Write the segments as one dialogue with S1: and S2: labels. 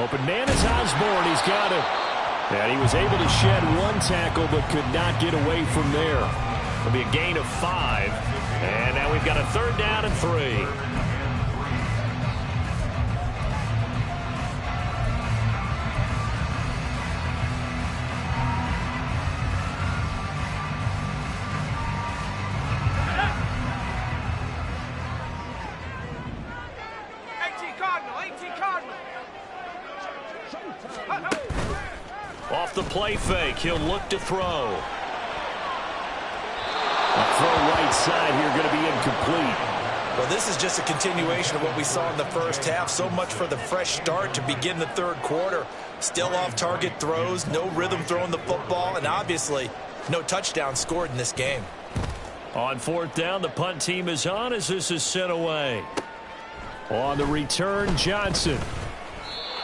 S1: Open man is Osborne. He's got it. And he was able to shed one tackle but could not get away from there. It'll be a gain of 5. And now we've got a 3rd down and 3. Off the play fake, he'll look to throw. A throw right side here going to be incomplete.
S2: Well, this is just a continuation of what we saw in the first half. So much for the fresh start to begin the 3rd quarter. Still off-target throws, no rhythm throwing the football, and obviously no touchdown scored in this game.
S1: On 4th down, the punt team is on as this is sent away. On the return, Johnson.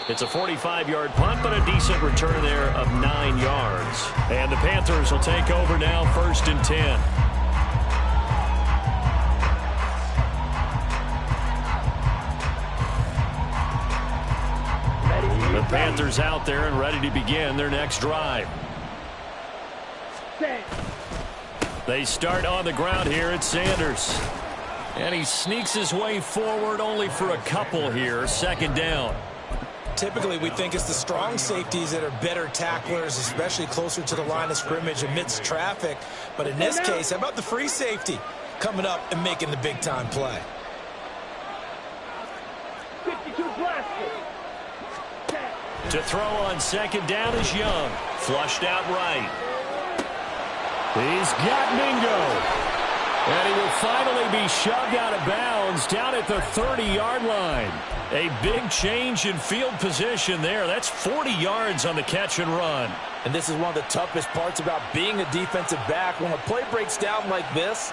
S1: It's a 45-yard punt, but a decent return there of 9 yards. And the Panthers will take over now, 1st and 10. The Panthers out there and ready to begin their next drive. They start on the ground here at Sanders. And he sneaks his way forward only for a couple here. 2nd down.
S2: Typically, we think it's the strong safeties that are better tacklers, especially closer to the line of scrimmage amidst traffic. But in this case, how about the free safety coming up and making the big-time play?
S1: To throw on 2nd down is Young. Flushed out right. He's got Mingo. And he will finally be shoved out of bounds down at the 30-yard line. A big change in field position there. That's 40 yards on the catch and run.
S2: And this is one of the toughest parts about being a defensive back. When a play breaks down like this,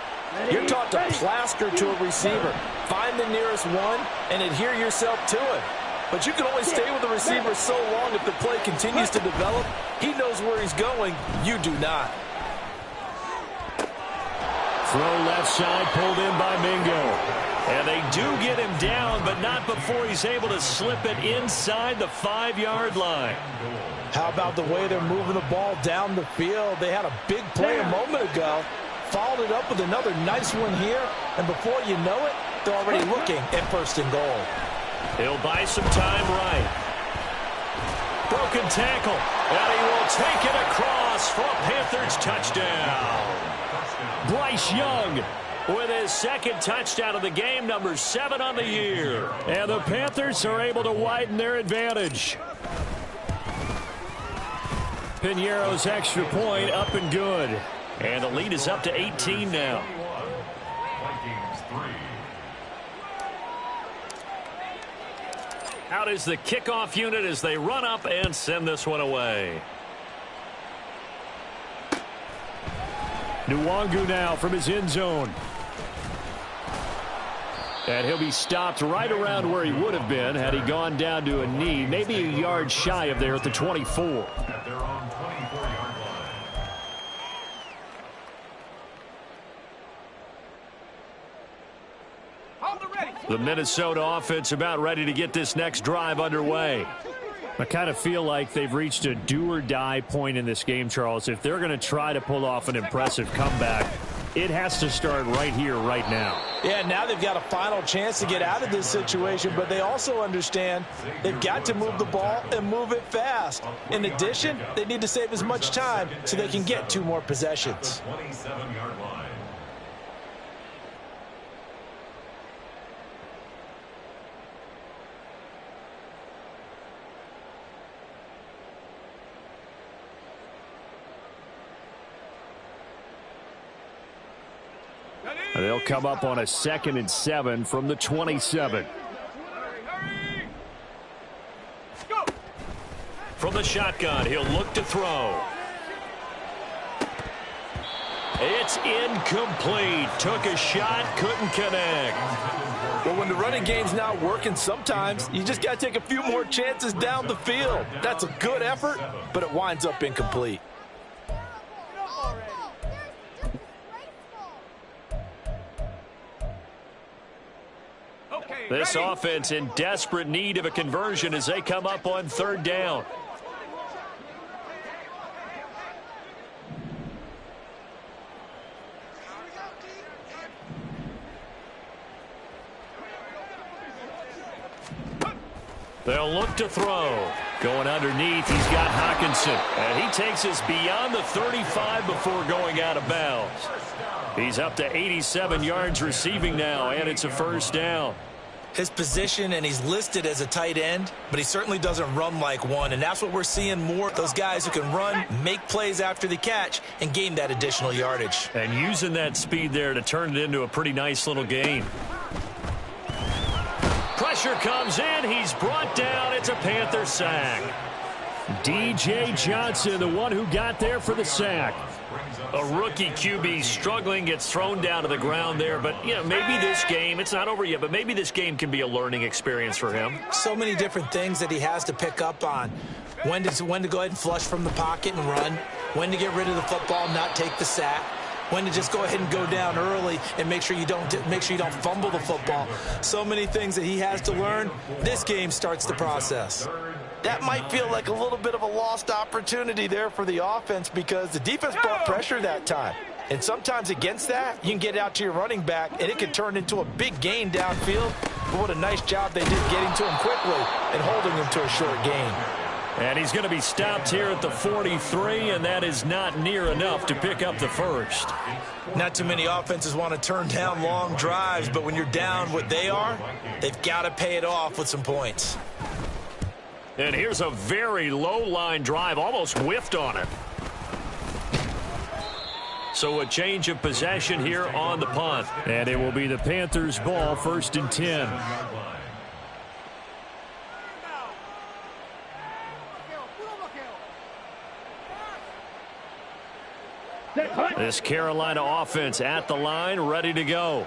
S2: you're taught to plaster to a receiver. Find the nearest one and adhere yourself to it. But you can only stay with the receiver so long if the play continues to develop. He knows where he's going. You do not.
S1: Throw left side, pulled in by Mingo. And they do get him down, but not before he's able to slip it inside the 5-yard line.
S2: How about the way they're moving the ball down the field? They had a big play a moment ago, followed it up with another nice one here, and before you know it, they're already looking at 1st and goal.
S1: He'll buy some time right. Broken tackle, and he will take it across for a Panthers touchdown. Bryce Young with his 2nd touchdown of the game, number 7 on the year. And the Panthers are able to widen their advantage. Piñeiro's extra point up and good. And the lead is up to 18 now. Out is the kickoff unit as they run up and send this one away. Nwangu now from his end zone. And he'll be stopped right around where he would have been had he gone down to a knee, maybe a yard shy of there at the 24. The Minnesota offense about ready to get this next drive underway. I kind of feel like they've reached a do-or-die point in this game, Charles. If they're going to try to pull off an impressive comeback, it has to start right here, right now.
S2: Yeah, now they've got a final chance to get out of this situation, but they also understand they've got to move the ball and move it fast. In addition, they need to save as much time so they can get 2 more possessions.
S1: They'll come up on a 2nd and 7 from the 27. From the shotgun, he'll look to throw. It's incomplete. Took a shot, couldn't connect.
S2: Well, when the running game's not working, sometimes you just got to take a few more chances down the field. That's a good effort, but it winds up incomplete.
S1: This offense in desperate need of a conversion as they come up on third down. They'll look to throw. Going underneath, he's got Hockenson. And he takes us beyond the 35 before going out of bounds. He's up to 87 yards receiving now, and it's a first down.
S2: His position, and he's listed as a tight end, but he certainly doesn't run like one, and that's what we're seeing more. Those guys who can run, make plays after the catch, and gain that additional yardage.
S1: And using that speed there to turn it into a pretty nice little gain. Pressure comes in. He's brought down. It's a Panther sack. DJ Johnson, the one who got there for the sack. A rookie QB struggling, gets thrown down to the ground there. But, you know, maybe this game, it's not over yet, but maybe this game can be a learning experience for him.
S2: So many different things that he has to pick up on. When to go ahead and flush from the pocket and run. When to get rid of the football, not take the sack. When to just go ahead and go down early and make sure you don't fumble the football. So many things that he has to learn. This game starts the process. That might feel like a little bit of a lost opportunity there for the offense because the defense brought pressure that time. And sometimes against that, you can get out to your running back, and it can turn into a big gain downfield. But what a nice job they did getting to him quickly and holding him to a short gain.
S1: And he's going to be stopped here at the 43, and that is not near enough to pick up the first.
S2: Not too many offenses want to turn down long drives, but when you're down what they are, they've got to pay it off with some points.
S1: And here's a very low-line drive, almost whiffed on it. So a change of possession here on the punt. And it will be the Panthers' ball, 1st and 10. This Carolina offense at the line, ready to go.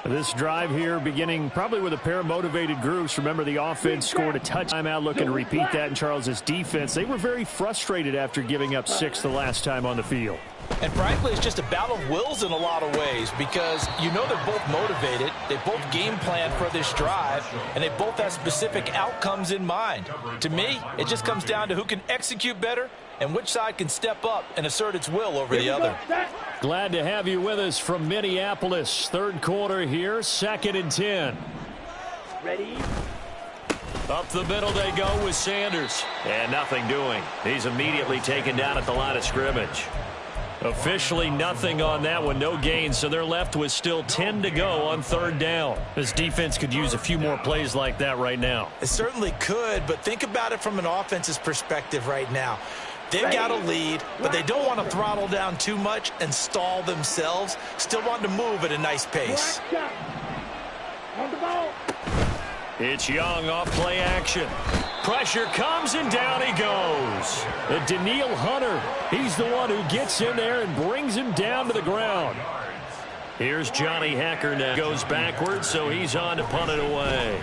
S1: This drive here beginning probably with a pair of motivated groups. Remember, the offense scored a touchdown. Out looking to repeat that in Charles's defense. They were very frustrated after giving up 6 the last time on the field.
S2: And frankly, it's just a battle of wills in a lot of ways because you know they're both motivated. They both game plan for this drive, and they both have specific outcomes in mind. To me, it just comes down to who can execute better and which side can step up and assert its will over the other.
S1: Glad to have you with us from Minneapolis. Third quarter here, 2nd and 10.
S3: Ready?
S1: Up the middle they go with Sanders. And nothing doing. He's immediately taken down at the line of scrimmage. Officially nothing on that one, no gain, so they're left with still 10 to go on 3rd down. This defense could use a few more plays like that right now.
S2: It certainly could, but think about it from an offense's perspective right now. They've got a lead, but they don't want to throttle down too much and stall themselves. Still want to move at a nice pace.
S3: On the ball.
S1: It's Young off play action. Pressure comes and down he goes. And Daniil Hunter, he's the one who gets in there and brings him down to the ground. Here's Johnny Hecker now. Goes backwards, so he's on to punt it away.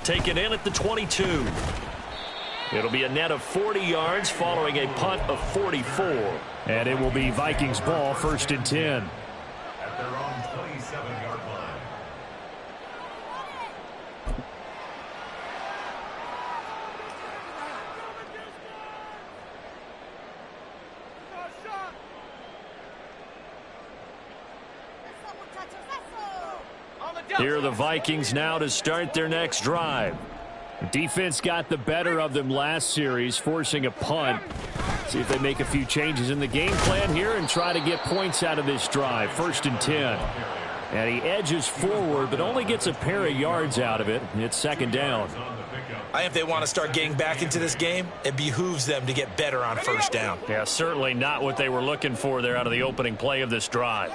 S1: Taken in at the 22. It'll be a net of 40 yards following a punt of 44. And it will be Vikings ball, 1st and 10.
S4: At their own 27-yard line.
S1: Here are the Vikings now to start their next drive. Defense got the better of them last series, forcing a punt. See if they make a few changes in the game plan here and try to get points out of this drive. 1st and 10. And he edges forward, but only gets a pair of yards out of it. It's 2nd down.
S2: If they want to start getting back into this game, it behooves them to get better on 1st down.
S1: Yeah, certainly not what they were looking for there out of the opening play of this drive.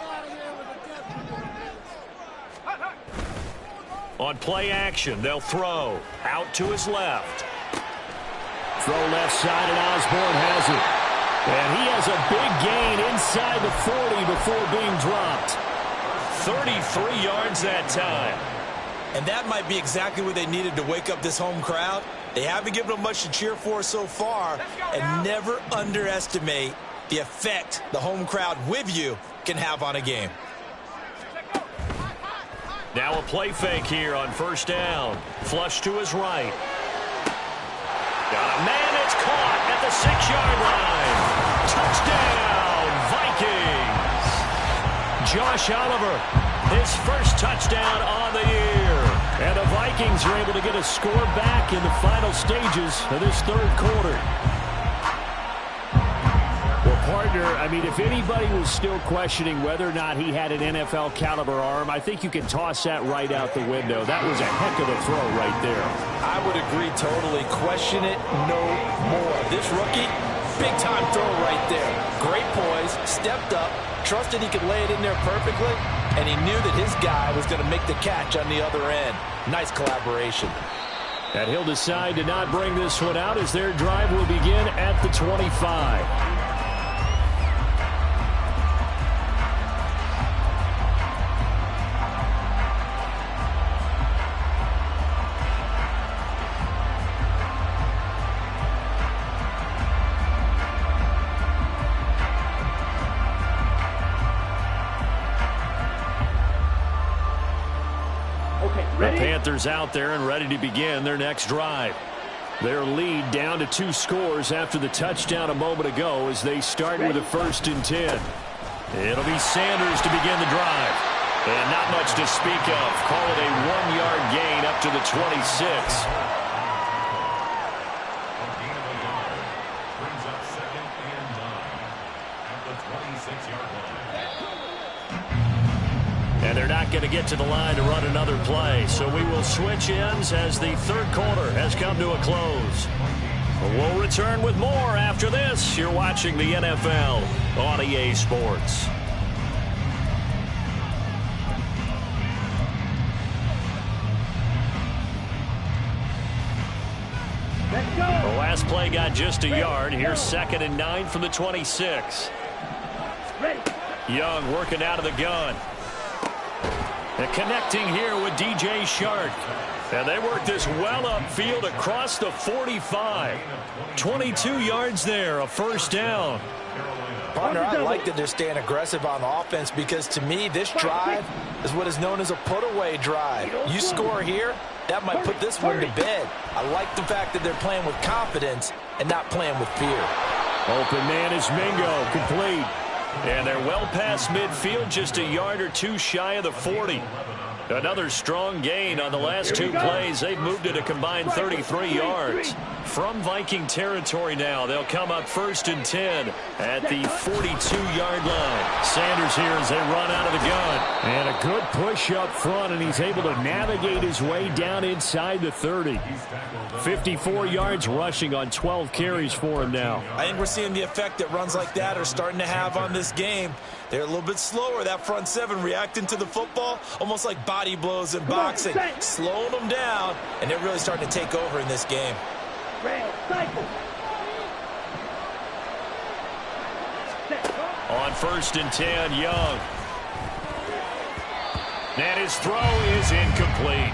S1: On play action, they'll throw. Out to his left. Throw left side, and Osborne has it. And he has a big gain inside the 40 before being dropped. 33 yards that time.
S2: And that might be exactly what they needed to wake up this home crowd. They haven't given them much to cheer for so far, and never underestimate the effect the home crowd with you can have on a game.
S1: Now a play fake here on first down. Flush to his right. Got a man that's caught at the 6-yard line. Touchdown, Vikings. Josh Oliver, his first touchdown on the year. And the Vikings are able to get a score back in the final stages of this third quarter. Partner, I mean, if anybody was still questioning whether or not he had an NFL caliber arm, I think you can toss that right out the window. That was a heck of a throw right there.
S2: I would agree totally. Question it no more. This rookie, big-time throw right there. Great poise, stepped up, trusted he could lay it in there perfectly, and he knew that his guy was going to make the catch on the other end. Nice collaboration.
S1: And he'll decide to not bring this one out as their drive will begin at the 25. The Panthers out there and ready to begin their next drive. Their lead down to 2 scores after the touchdown a moment ago as they start with a 1st and 10. It'll be Sanders to begin the drive. And not much to speak of. Call it a 1-yard gain up to the 26.
S4: Brings up 2nd and 9 at the 26-yard line.
S1: And they're not going to get to the line to run another play. So we will switch ends as the third quarter has come to a close. We'll return with more after this. You're watching the NFL on EA Sports.
S3: Let's go.
S1: The last play got just a yard. Here's 2nd and 9 from the 26.
S3: Ready.
S1: Young working out of the gun. And connecting here with DJ Shark. And they work this well upfield across the 45. 22 yards there, a 1st down.
S2: Partner, I like that they're staying aggressive on offense because to me, this drive is what is known as a put-away drive. You score here, that might put this one to bed. I like the fact that they're playing with confidence and not playing with fear.
S1: Open man is Mingo, complete. And they're well past midfield, just a yard or 2 shy of the 40. Another strong gain on the last 2 plays. They've moved it a combined 33 yards. From Viking territory now, they'll come up 1st and 10 at the 42-yard line. Sanders here as they run out of the gun. And a good push up front, and he's able to navigate his way down inside the 30. 54 yards rushing on 12 carries for him now.
S2: I think we're seeing the effect that runs like that are starting to have on this game. They're a little bit slower, that front 7, reacting to the football, almost like body blows in boxing, slowing them down, and they're really starting to take over in this game.
S3: Cycle.
S1: On 1st and 10, Young. And his throw is incomplete.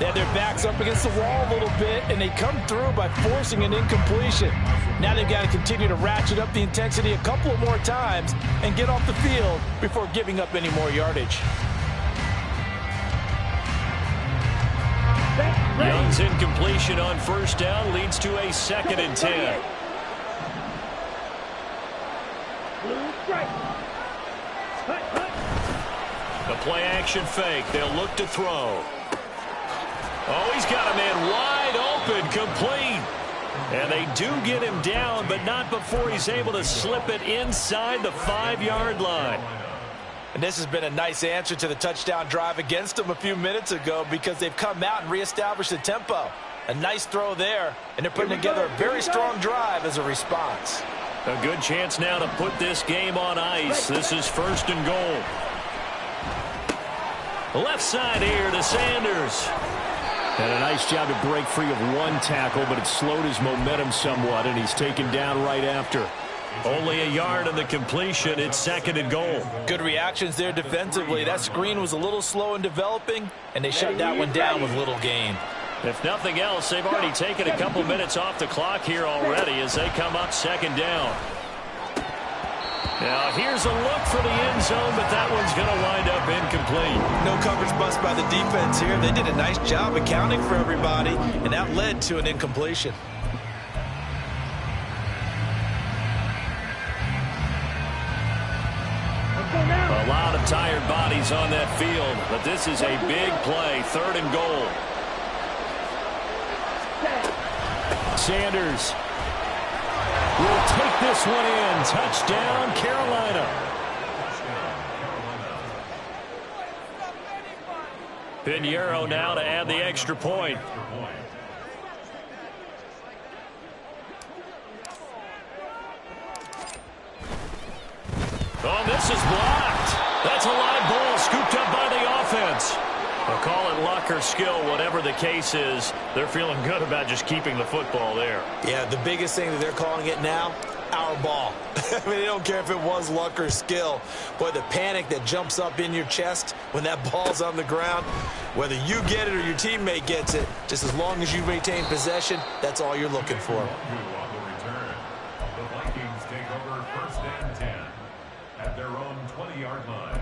S2: They have their backs up against the wall a little bit, and they come through by forcing an incompletion. Now they've got to continue to ratchet up the intensity a couple of more times and get off the field before giving up any more yardage.
S1: Young's incompletion on 1st down leads to a 2nd and 10. The play action fake. They'll look to throw. Oh, he's got a man wide open, complete. And they do get him down, but not before he's able to slip it inside the 5-yard line.
S2: And this has been a nice answer to the touchdown drive against them a few minutes ago because they've come out and reestablished the tempo. A nice throw there, and they're putting together a very strong drive as a response.
S1: A good chance now to put this game on ice. This is 1st and goal. Left side here to Sanders. And a nice job to break free of 1 tackle, but it slowed his momentum somewhat, and he's taken down right after. Only a yard on the completion. It's 2nd and goal.
S2: Good reactions there defensively. That screen was a little slow in developing, and they shut that one down with little gain.
S1: If nothing else, they've already taken a couple minutes off the clock here already as they come up 2nd down. Now here's a look for the end zone, but that one's going to wind up incomplete.
S2: No coverage bust by the defense here. They did a nice job accounting for everybody, and that led to an incompletion.
S1: A lot of tired bodies on that field, but this is a big play, 3rd and goal. Sanders will take this one in. Touchdown, Carolina. Pinheiro now to add the extra point. Oh, this is blocked. That's a live ball scooped up by the offense. They'll call it luck or skill, whatever the case is. They're feeling good about just keeping the football there.
S2: Yeah, the biggest thing that they're calling it now, our ball. I mean, they don't care if it was luck or skill. Boy, the panic that jumps up in your chest when that ball's on the ground, whether you get it or your teammate gets it, just as long as you maintain possession, that's all you're looking for.
S4: On the return, the Vikings take over 1st and 10 at their own 20-yard line.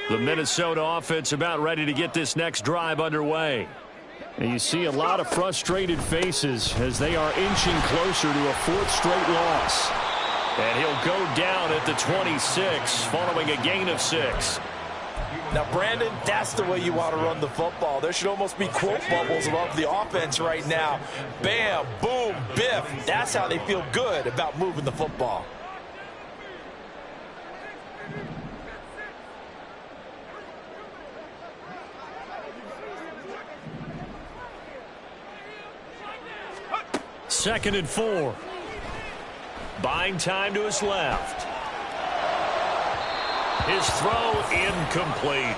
S1: The Minnesota offense about ready to get this next drive underway. And you see a lot of frustrated faces as they are inching closer to a 4th straight loss. And he'll go down at the 26 following a gain of 6.
S2: Now, Brandon, that's the way you want to run the football. There should almost be quote bubbles above the offense right now. Bam, boom, biff. That's how they feel good about moving the football.
S1: Second and 4. Buying time to his left. His throw incomplete.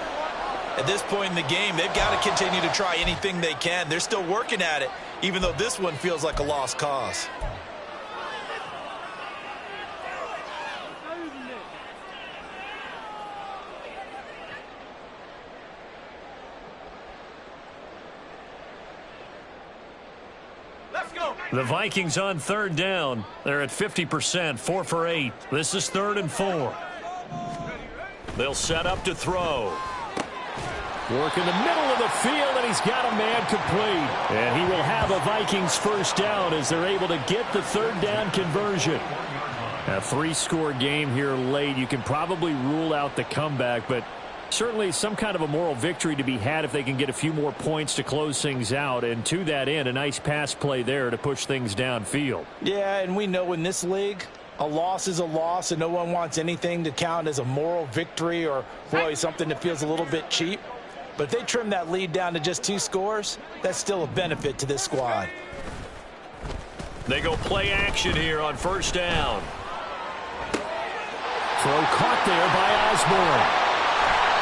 S2: At this point in the game, they've got to continue to try anything they can. They're still working at it, even though this one feels like a lost cause.
S1: The Vikings on 3rd down. They're at 50%, 4 for 8. This is 3rd and 4. They'll set up to throw. Work in the middle of the field, and he's got a man complete. And he will have a Vikings 1st down as they're able to get the 3rd down conversion. A 3-score game here late. You can probably rule out the comeback, but certainly some kind of a moral victory to be had if they can get a few more points to close things out. And to that end, a nice pass play there to push things downfield.
S2: Yeah, and we know in this league, a loss is a loss, and no one wants anything to count as a moral victory or, boy, something that feels a little bit cheap. But if they trim that lead down to just 2 scores, that's still a benefit to this squad.
S1: They go play action here on 1st down. Throw caught there by Osborne.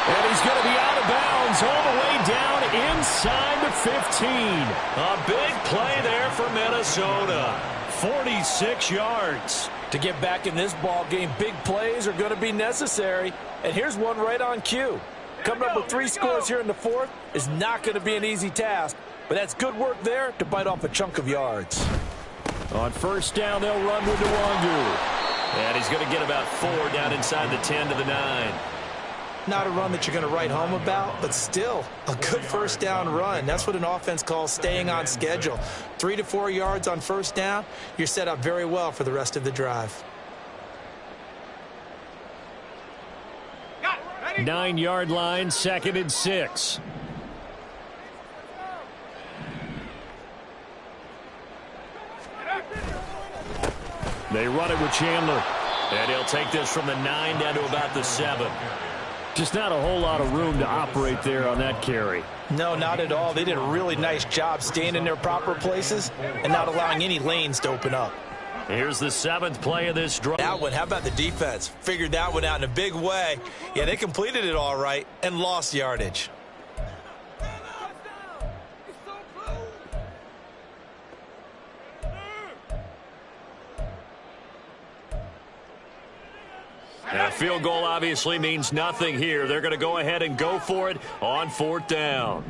S1: And he's going to be out of bounds all the way down inside the 15. A big play there for Minnesota. 46 yards.
S2: To get back in this ball game, big plays are going to be necessary. And here's one right on cue. Coming up with 3 scores here in the 4th is not going to be an easy task. But that's good work there to bite off a chunk of yards.
S1: On 1st down, they'll run with Nwangu. And he's going to get about 4 down inside the 10 to the 9.
S2: Not a run that you're going to write home about, but still a good 1st down run. That's what an offense calls staying on schedule. 3 to 4 yards on 1st down, you're set up very well for the rest of the drive.
S1: 9-yard line, 2nd and 6. They run it with Chandler. And he'll take this from the 9 down to about the 7. Just not a whole lot of room to operate there on that carry.
S2: No, not at all. They did a really nice job staying in their proper places and not allowing any lanes to open up.
S1: Here's the 7th play of this drive.
S2: That one, how about the defense? Figured that one out in a big way. Yeah, they completed it all right and lost yardage.
S1: Now, a field goal obviously means nothing here. They're going to go ahead and go for it on 4th down.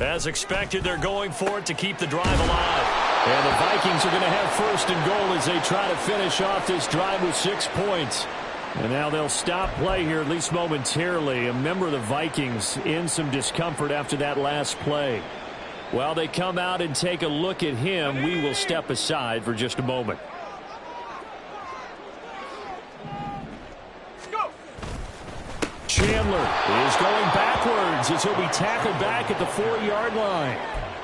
S1: As expected, they're going for it to keep the drive alive. And the Vikings are going to have first and goal as they try to finish off this drive with 6 points. And now they'll stop play here, at least momentarily. A member of the Vikings in some discomfort after that last play. While they come out and take a look at him, we will step aside for just a moment. Chandler is going backwards as he'll be tackled back at the 4-yard line.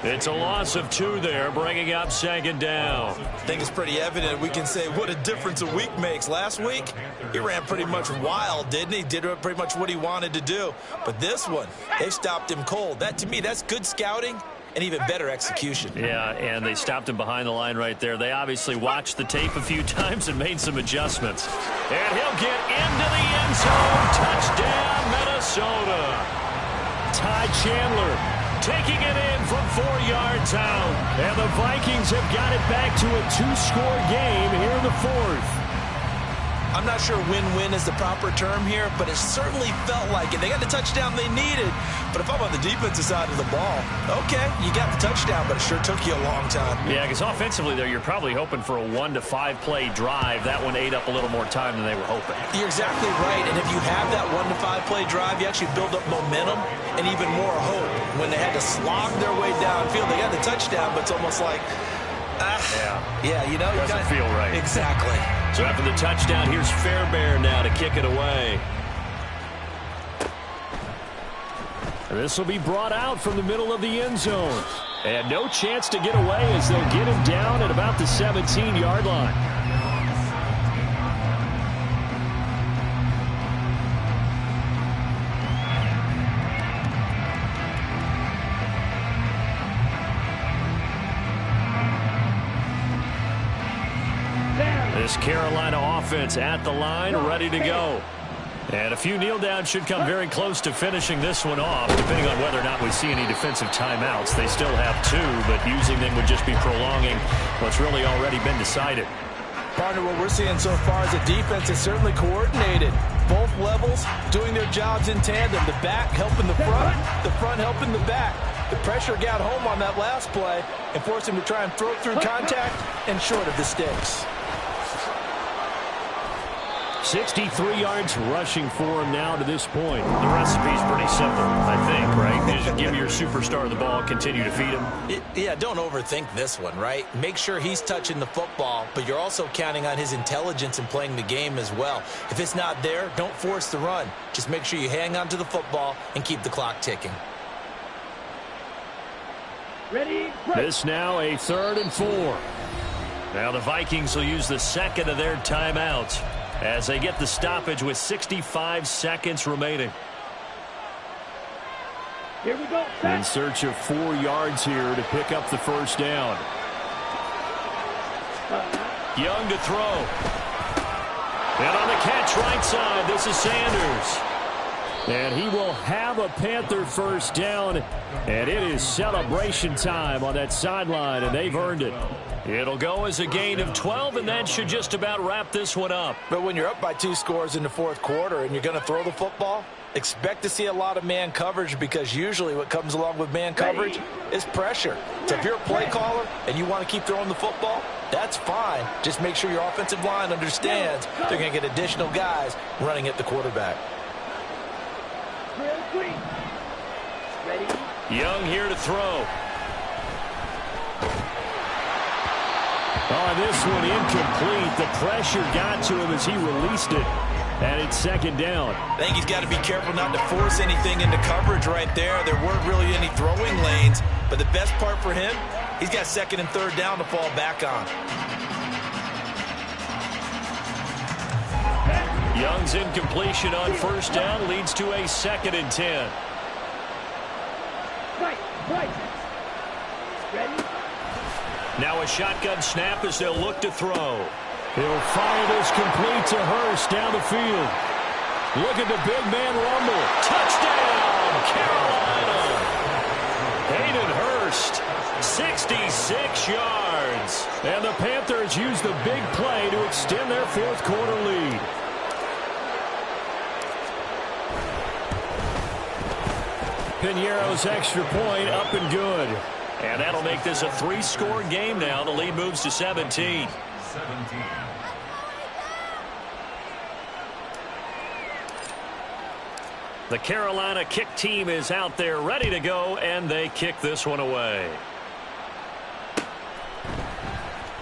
S1: It's a loss of 2 there, bringing up second down.
S2: I think it's pretty evident. We can say what a difference a week makes. Last week, he ran pretty much wild, didn't he? Did pretty much what he wanted to do. But this one, they stopped him cold. That, to me, that's good scouting and even better execution.
S1: Yeah, and they stopped him behind the line right there. They obviously watched the tape a few times and made some adjustments. And he'll get into the end zone. Touchdown, Minnesota. Ty Chandler taking it in from 4 yards out. And the Vikings have got it back to a 2-score game here in the 4th.
S2: I'm not sure win-win is the proper term here, but it certainly felt like it. They got the touchdown they needed, but if I'm on the defensive side of the ball, okay, you got the touchdown, but it sure took you a long time.
S1: Yeah, because offensively, there, you're probably hoping for a 1 to 5 play drive. That one ate up a little more time than they were hoping.
S2: You're exactly right, and if you have that 1 to 5 play drive, you actually build up momentum and even more hope. When they had to slog their way downfield, they got the touchdown, but it's almost like, yeah, you know,
S1: doesn't feel right.
S2: Exactly.
S1: So after the touchdown, here's Fairbairn now to kick it away. This will be brought out from the middle of the end zone. And no chance to get away as they'll get him down at about the 17-yard line. This Carolina offense at the line, ready to go. And a few kneel downs should come very close to finishing this one off, depending on whether or not we see any defensive timeouts. They still have 2, but using them would just be prolonging what's really already been decided.
S2: Partner, what we're seeing so far is a defense is certainly coordinated. Both levels doing their jobs in tandem. The back helping the front helping the back. The pressure got home on that last play and forced him to try and throw through contact and short of the sticks.
S1: 63 yards rushing for him now to this point. The recipe's pretty simple, I think, right? You just give your superstar the ball, continue to feed him.
S2: Yeah, don't overthink this one, right? Make sure he's touching the football, but you're also counting on his intelligence in playing the game as well. If it's not there, don't force the run. Just make sure you hang on to the football and keep the clock ticking.
S3: Ready, break.
S1: This now a 3rd and 4. Now the Vikings will use the second of their timeouts as they get the stoppage with 65 seconds remaining.
S3: Here we go.
S1: In search of 4 yards here to pick up the first down. Young to throw. And on the catch right side, this is Sanders. And he will have a Panther first down. And it is celebration time on that sideline, and they've earned it. It'll go as a gain of 12, and that should just about wrap this one up.
S2: But when you're up by 2 scores in the 4th quarter and you're going to throw the football, expect to see a lot of man coverage, because usually what comes along with man coverage is pressure. So if you're a play caller and you want to keep throwing the football, that's fine. Just make sure your offensive line understands they're going to get additional guys running at the quarterback.
S3: Ready.
S1: Young here to throw. Oh, this one incomplete. The pressure got to him as he released it. And it's second down.
S2: I think he's got to be careful not to force anything into coverage right there. There weren't really any throwing lanes. But the best part for him, he's got 2nd and 3rd down to fall back on.
S1: Young's incompletion on first down leads to a 2nd and 10.
S3: Right. Ready.
S1: Now a shotgun snap as they'll look to throw. He'll fire this complete to Hurst down the field. Look at the big man rumble. Touchdown, Carolina. Hayden Hurst, 66 yards. And the Panthers use the big play to extend their 4th quarter lead. Piñeiro's extra point up and good. And that'll make this a 3-score game now. The lead moves to 17.
S4: 17.
S1: The Carolina kick team is out there ready to go, and they kick this one away.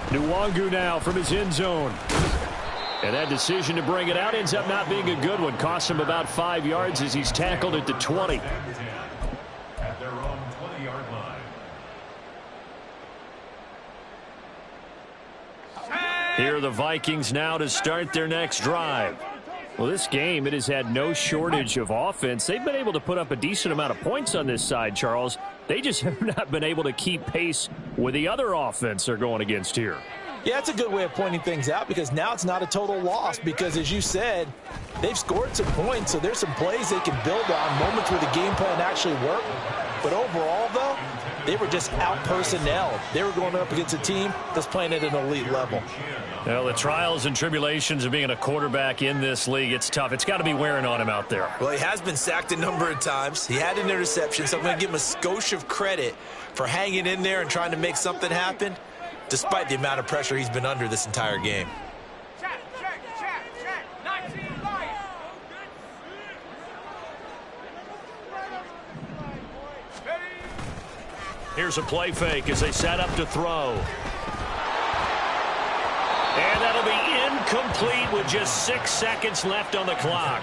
S1: Nwangu now from his end zone. And that decision to bring it out ends up not being a good one. Costs him about 5 yards as he's tackled at the 20.
S4: At their own 20-yard line.
S1: Here are the Vikings now to start their next drive. Well, this game, it has had no shortage of offense. They've been able to put up a decent amount of points on this side, Charles. They just have not been able to keep pace with the other offense they're going against here.
S2: Yeah, that's a good way of pointing things out because now it's not a total loss because, as you said, they've scored some points, so there's some plays they can build on, moments where the game plan actually worked. But overall, though, they were just out-personnelled. They were going up against a team that's playing at an elite level.
S1: Well, the trials and tribulations of being a quarterback in this league, it's tough. It's got to be wearing on him out there.
S2: Well, he has been sacked a number of times. He had an interception, so I'm going to give him a skosh of credit for hanging in there and trying to make something happen, despite the amount of pressure he's been under this entire game.
S1: Here's a play fake as they set up to throw. And that'll be incomplete with just 6 seconds left on the clock.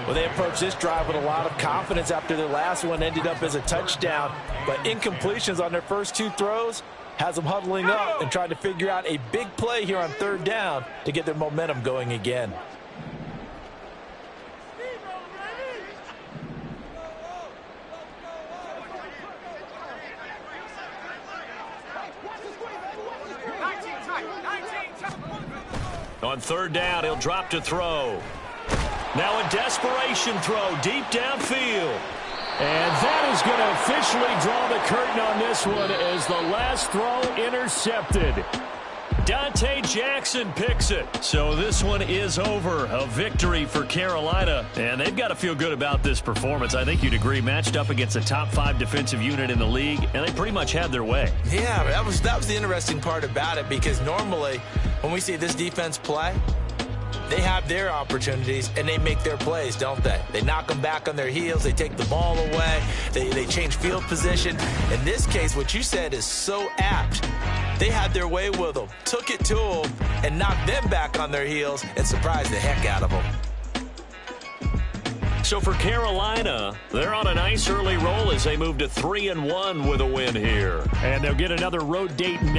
S2: Well, they approached this drive with a lot of confidence after their last one ended up as a touchdown. But incompletions on their first 2 throws has them huddling up and trying to figure out a big play here on 3rd down to get their momentum going again.
S1: On 3rd down, he'll drop to throw. Now a desperation throw deep downfield. And that is going to officially draw the curtain on this one as the last throw intercepted. Dante Jackson picks it. So this one is over. A victory for Carolina. And they've got to feel good about this performance. I think you'd agree. Matched up against a top 5 defensive unit in the league. And they pretty much had their way.
S2: Yeah, that was the interesting part about it because normally when we see this defense play, they have their opportunities and they make their plays, don't they? They knock them back on their heels. They take the ball away. They change field position. In this case, what you said is so apt. They had their way with them, took it to them, and knocked them back on their heels and surprised the heck out of them.
S1: So for Carolina, they're on a nice early roll as they move to 3-1 with a win here. And they'll get another road date next.